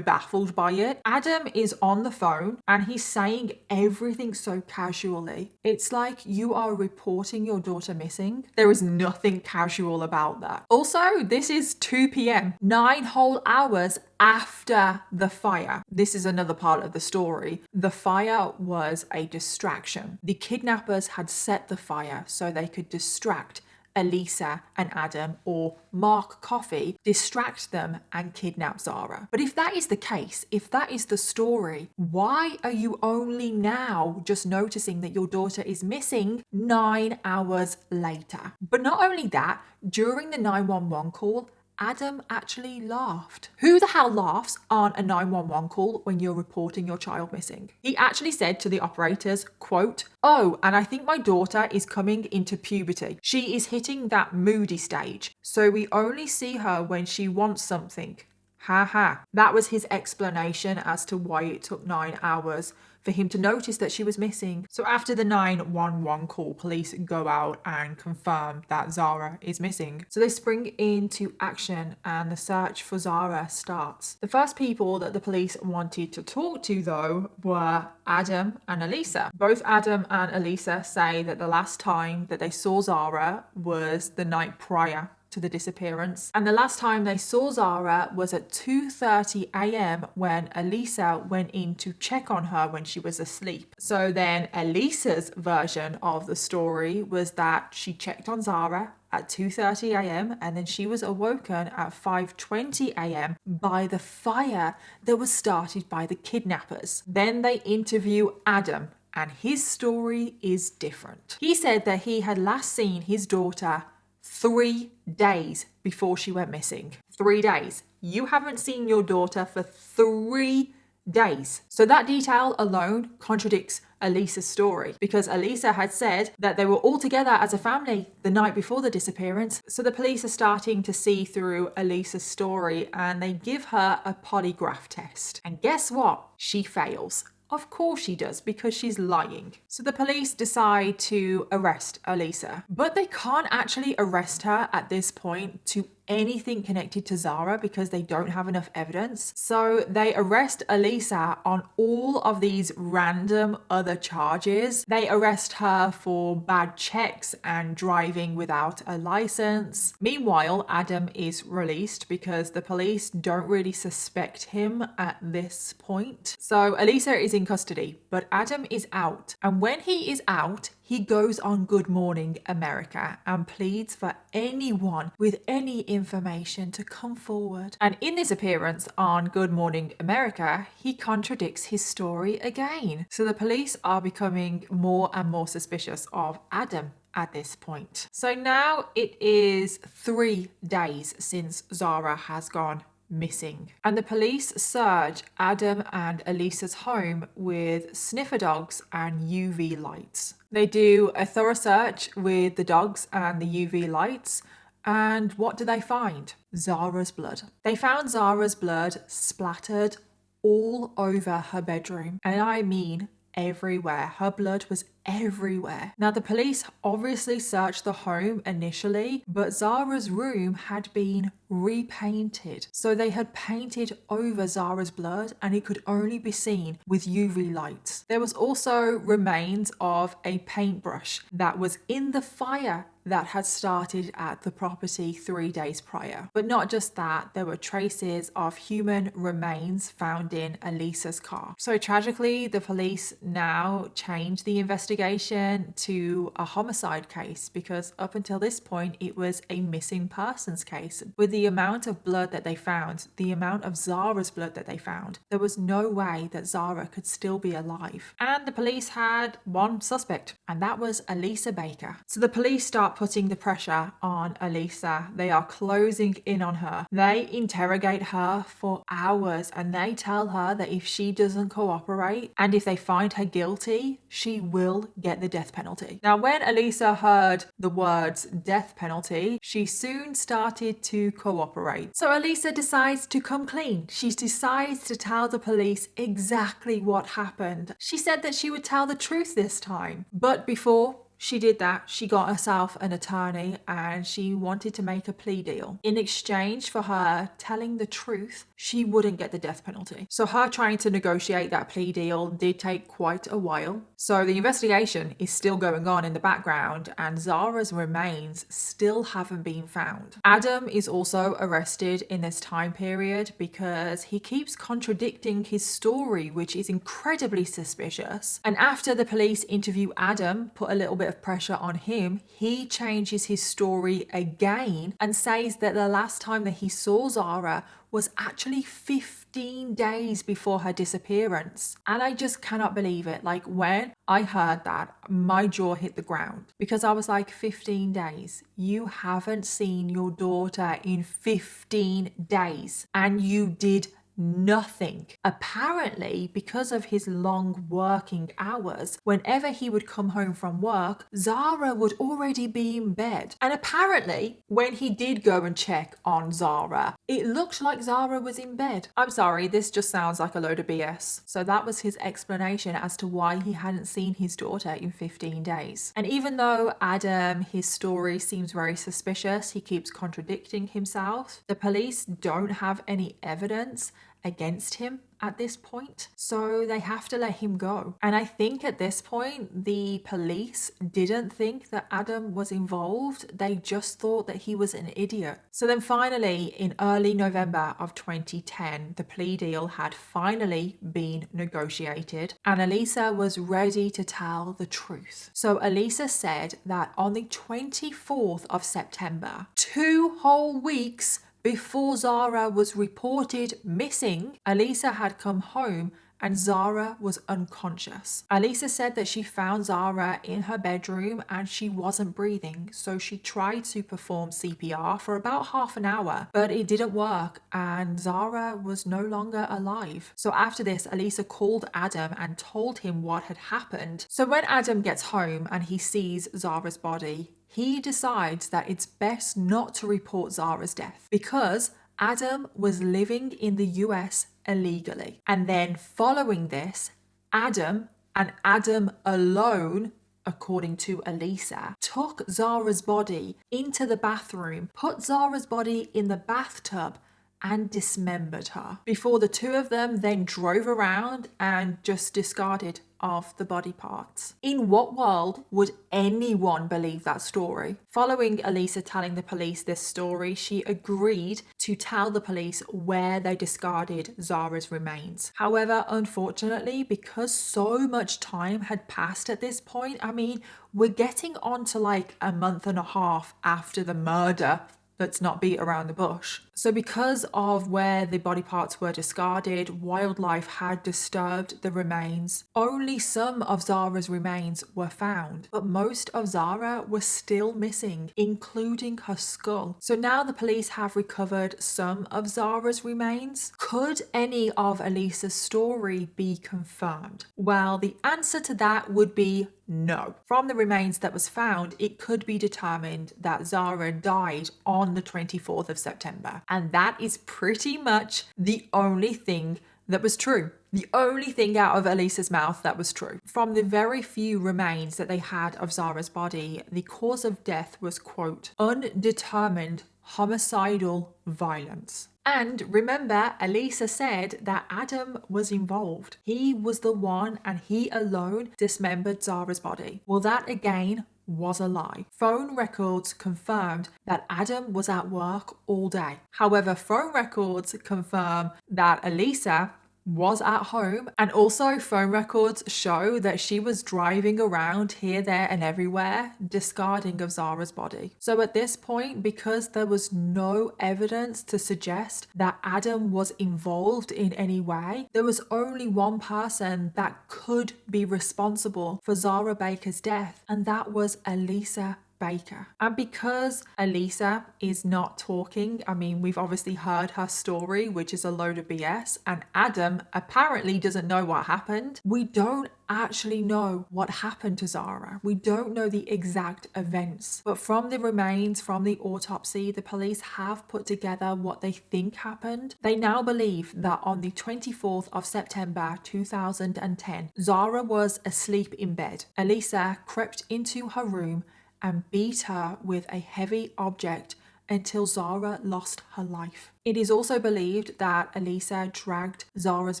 baffled by it. Adam is on the phone and he's saying everything so casually. It's like you are reporting your daughter missing. There is nothing casual about that. Also, this is 2 p.m., 9 whole hours after the fire. This is another part of the story. The fire was a distraction. The kidnappers had set the fire so they could distract Elisa and Adam, or Mark Coffey, distract them and kidnap Zahra. But if that is the case, if that is the story, why are you only now just noticing that your daughter is missing 9 hours later? But not only that, during the 911 call, Adam actually laughed. Who the hell laughs on a 911 call when you're reporting your child missing? He actually said to the operators, quote, "Oh, and I think my daughter is coming into puberty. She is hitting that moody stage. So we only see her when she wants something. Ha ha." That was his explanation as to why it took 9 hours for him to notice that she was missing. So after the 911 call, police go out and confirm that Zahra is missing. So they spring into action and the search for Zahra starts. The first people that the police wanted to talk to, though, were Adam and Elisa. Both Adam and Elisa say that the last time that they saw Zahra was the night prior to the disappearance. And the last time they saw Zahra was at 2:30 a.m. when Elisa went in to check on her when she was asleep. So then Elisa's version of the story was that she checked on Zahra at 2:30 a.m. and then she was awoken at 5:20 a.m. by the fire that was started by the kidnappers. Then they interview Adam, and his story is different. He said that he had last seen his daughter 3 days before she went missing. 3 days. You haven't seen your daughter for 3 days. So that detail alone contradicts Elisa's story, because Elisa had said that they were all together as a family the night before the disappearance. So the police are starting to see through Elisa's story and they give her a polygraph test. And guess what? She fails. Of course she does, because she's lying. So the police decide to arrest Elisa, but they can't actually arrest her at this point to anything connected to Zahra because they don't have enough evidence. So they arrest Elisa on all of these random other charges. They arrest her for bad checks and driving without a license. Meanwhile, Adam is released because the police don't really suspect him at this point. So Elisa is in custody, but Adam is out. And when he is out, he goes on Good Morning America and pleads for anyone with any information to come forward. And in this appearance on Good Morning America, he contradicts his story again. So the police are becoming more and more suspicious of Adam at this point. So now it is 3 days since Zahra has gone missing. And the police search Adam and Elisa's home with sniffer dogs and UV lights. They do a thorough search with the dogs and the UV lights. And what do they find? Zahra's blood. They found Zahra's blood splattered all over her bedroom. And I mean everywhere. Her blood was everywhere. Now, the police obviously searched the home initially, but Zahra's room had been repainted. So they had painted over Zahra's blood and it could only be seen with UV lights. There was also remains of a paintbrush that was in the fire that had started at the property 3 days prior. But not just that, there were traces of human remains found in Elisa's car. So tragically, the police now changed the investigation to a homicide case, because up until this point, it was a missing persons case. With the amount of blood that they found, the amount of Zahra's blood that they found, there was no way that Zahra could still be alive. And the police had one suspect, and that was Elisa Baker. So the police start putting the pressure on Elisa. They are closing in on her. They interrogate her for hours and they tell her that if she doesn't cooperate and if they find her guilty, she will get the death penalty. Now, when Elisa heard the words death penalty, she soon started to cooperate. So Elisa decides to come clean. She decides to tell the police exactly what happened. She said that she would tell the truth this time. But before she did that. She got herself an attorney and she wanted to make a plea deal. In exchange for her telling the truth, she wouldn't get the death penalty. So her trying to negotiate that plea deal did take quite a while. So the investigation is still going on in the background and Zahra's remains still haven't been found. Adam is also arrested in this time period because he keeps contradicting his story, which is incredibly suspicious. And after the police interview Adam, put a little bit of pressure on him, he changes his story again and says that the last time that he saw Zahra was actually 15 days before her disappearance. And I just cannot believe it. Like, when I heard that, my jaw hit the ground because I was like, 15 days. You haven't seen your daughter in 15 days and you did nothing. Apparently, because of his long working hours, whenever he would come home from work, Zahra would already be in bed. And apparently, when he did go and check on Zahra, it looked like Zahra was in bed. I'm sorry, this just sounds like a load of BS. So that was his explanation as to why he hadn't seen his daughter in 15 days. And even though Adam, his story seems very suspicious, he keeps contradicting himself, the police don't have any evidence against him at this point, so they have to let him go. And I think at this point the police didn't think that Adam was involved, they just thought that he was an idiot. So then finally in early November of 2010, the plea deal had finally been negotiated and Elisa was ready to tell the truth. So Elisa said that on the 24th of September, 2 whole weeks before Zahra was reported missing, Elisa had come home and Zahra was unconscious. Elisa said that she found Zahra in her bedroom and she wasn't breathing, so she tried to perform CPR for about half an hour, but it didn't work and Zahra was no longer alive. So after this, Elisa called Adam and told him what had happened. So when Adam gets home and he sees Zahra's body, he decides that it's best not to report Zahra's death because Adam was living in the US illegally. And then following this, Adam, and Adam alone, according to Elisa, took Zahra's body into the bathroom, put Zahra's body in the bathtub and dismembered her before the two of them then drove around and just discarded of the body parts. In what world would anyone believe that story? Following Elisa telling the police this story, she agreed to tell the police where they discarded Zahra's remains. However, unfortunately, because so much time had passed at this point, I mean, we're getting on to like a month and a half after the murder. Let's not beat around the bush. So because of where the body parts were discarded, wildlife had disturbed the remains. Only some of Zahra's remains were found, but most of Zahra was still missing, including her skull. So now the police have recovered some of Zahra's remains. Could any of Elisa's story be confirmed? Well, the answer to that would be no. From the remains that was found, it could be determined that Zahra died on the 24th of September. And that is pretty much the only thing that was true. The only thing out of Elisa's mouth that was true. From the very few remains that they had of Zahra's body, the cause of death was, quote, undetermined homicidal violence. And remember, Elisa said that Adam was involved. He was the one and he alone dismembered Zahra's body. Well, that again was a lie. Phone records confirmed that Adam was at work all day. However, phone records confirm that Elisa was at home, and also phone records show that she was driving around here, there and everywhere discarding of Zahra's body. So at this point, because there was no evidence to suggest that Adam was involved in any way, there was only one person that could be responsible for Zahra Baker's death, and that was Elisa Baker. And because Elisa is not talking, I mean, we've obviously heard her story, which is a load of BS, and Adam apparently doesn't know what happened. We don't actually know what happened to Zahra. We don't know the exact events. But from the remains, from the autopsy, the police have put together what they think happened. They now believe that on the 24th of September 2010, Zahra was asleep in bed. Elisa crept into her room and beat her with a heavy object until Zahra lost her life. It is also believed that Elisa dragged Zahra's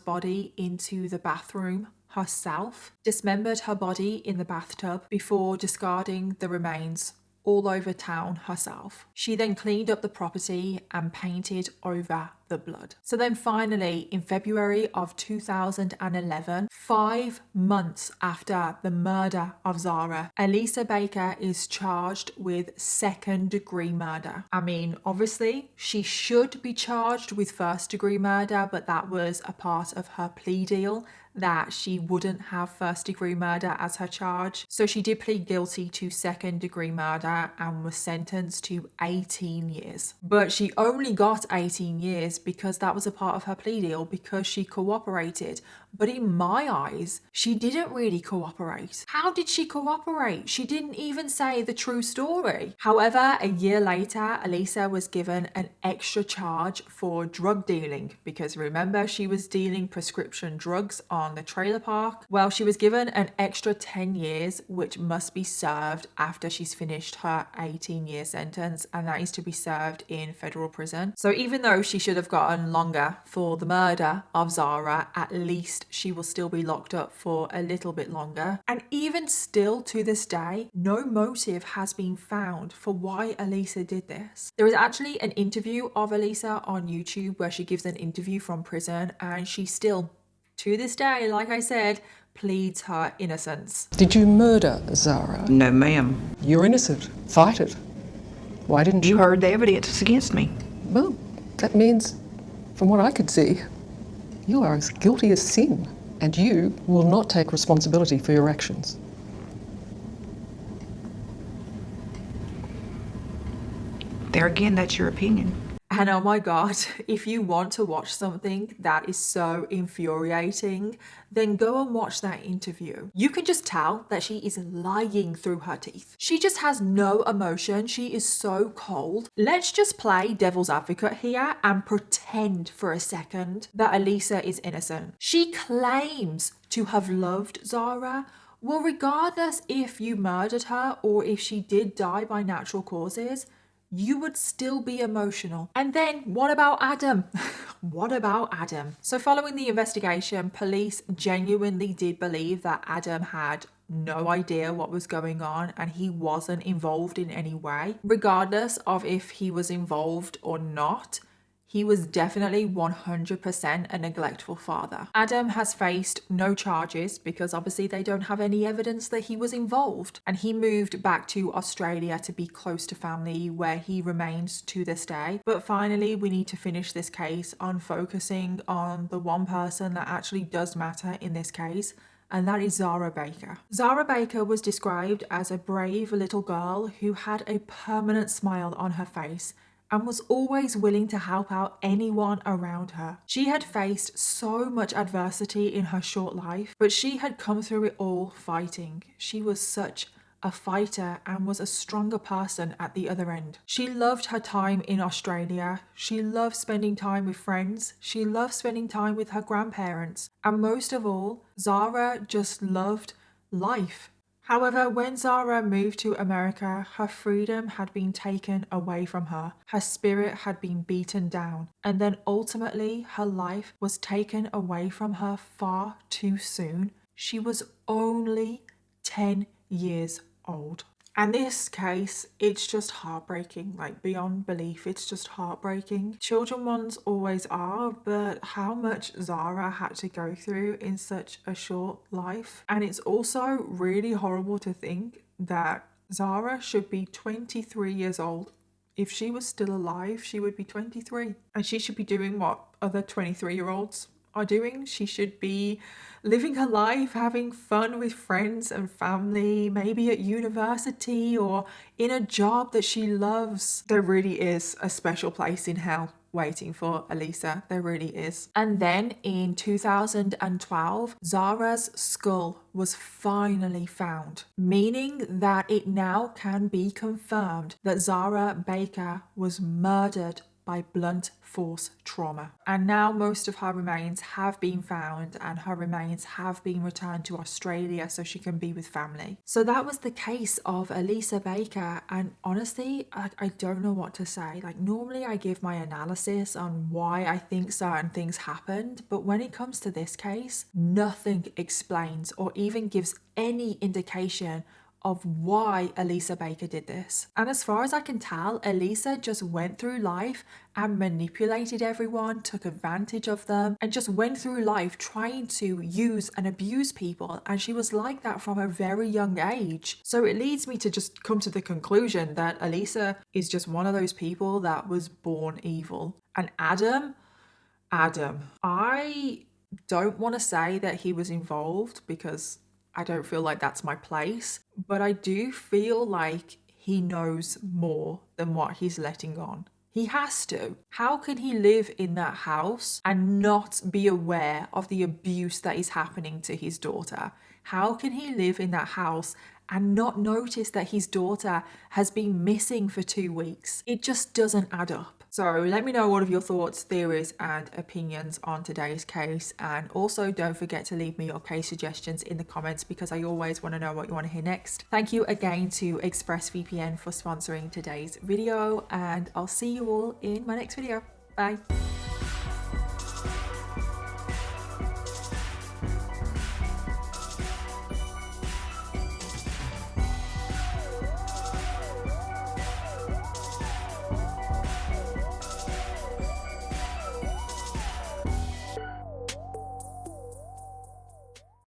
body into the bathroom herself, dismembered her body in the bathtub before discarding the remains all over town herself. She then cleaned up the property and painted over the blood. So then finally, in February of 2011, 5 months after the murder of Zahra, Elisa Baker is charged with second-degree murder. I mean, obviously, she should be charged with first-degree murder, but that was a part of her plea deal that she wouldn't have first-degree murder as her charge. So she did plead guilty to second-degree murder and was sentenced to 18 years. But she only got 18 years because that was a part of her plea deal, because she cooperated. But in my eyes, she didn't really cooperate. How did she cooperate? She didn't even say the true story. However, a year later, Elisa was given an extra charge for drug dealing, because remember, she was dealing prescription drugs on the trailer park. Well, she was given an extra 10 years, which must be served after she's finished her 18-year sentence, and that is to be served in federal prison. So even though she should have gotten longer for the murder of Zahra, at least she will still be locked up for a little bit longer. And even still to this day, no motive has been found for why Elisa did this. There is actually an interview of Elisa on YouTube where she gives an interview from prison, and she still, to this day, like I said, pleads her innocence. Did you murder Zahra? No, ma'am. You're innocent. Fight it. Why didn't you? You heard the evidence against me. Well, that means, from what I could see, you are as guilty as sin, and you will not take responsibility for your actions. There again, that's your opinion. And oh my God, if you want to watch something that is so infuriating, then go and watch that interview. You can just tell that she is lying through her teeth. She just has no emotion. She is so cold. Let's just play devil's advocate here and pretend for a second that Elisa is innocent. She claims to have loved Zahra. Well, regardless if you murdered her or if she did die by natural causes, you would still be emotional. And then what about Adam? What about Adam? So following the investigation, police genuinely did believe that Adam had no idea what was going on and he wasn't involved in any way. Regardless of if he was involved or not, he was definitely 100% a neglectful father. Adam has faced no charges because obviously they don't have any evidence that he was involved. And he moved back to Australia to be close to family, where he remains to this day. But finally, we need to finish this case on focusing on the one person that actually does matter in this case, and that is Zahra Baker. Zahra Baker was described as a brave little girl who had a permanent smile on her face and was always willing to help out anyone around her. She had faced so much adversity in her short life, but she had come through it all fighting. She was such a fighter and was a stronger person at the other end. She loved her time in Australia. She loved spending time with friends. She loved spending time with her grandparents. And most of all, Zahra just loved life. However, when Zahra moved to America, her freedom had been taken away from her. Her spirit had been beaten down. And then ultimately, her life was taken away from her far too soon. She was only 10 years old. And this case, it's just heartbreaking, like beyond belief. It's just heartbreaking. Children ones always are, but how much Zahra had to go through in such a short life. And it's also really horrible to think that Zahra should be 23 years old. If she was still alive, she would be 23. And she should be doing what other 23-year-olds are doing. She should be living her life, having fun with friends and family, maybe at university or in a job that she loves. There really is a special place in hell waiting for Elisa. There really is. And then in 2012, Zahra's skull was finally found, meaning that it now can be confirmed that Zahra Baker was murdered by blunt force trauma. And now most of her remains have been found and her remains have been returned to Australia so she can be with family. So that was the case of Elisa Baker, and honestly, I don't know what to say. Like, normally I give my analysis on why I think certain things happened, but when it comes to this case, nothing explains or even gives any indication of why Elisa Baker did this. And as far as I can tell, Elisa just went through life and manipulated everyone, took advantage of them, and just went through life trying to use and abuse people. And she was like that from a very young age. So it leads me to just come to the conclusion that Elisa is just one of those people that was born evil. And Adam, I don't want to say that he was involved because I don't feel like that's my place, but I do feel like he knows more than what he's letting on. He has to. How can he live in that house and not be aware of the abuse that is happening to his daughter? How can he live in that house and not notice that his daughter has been missing for 2 weeks? It just doesn't add up. So let me know what of your thoughts, theories and opinions on today's case, and also don't forget to leave me your case suggestions in the comments because I always want to know what you want to hear next. Thank you again to ExpressVPN for sponsoring today's video, and I'll see you all in my next video. Bye.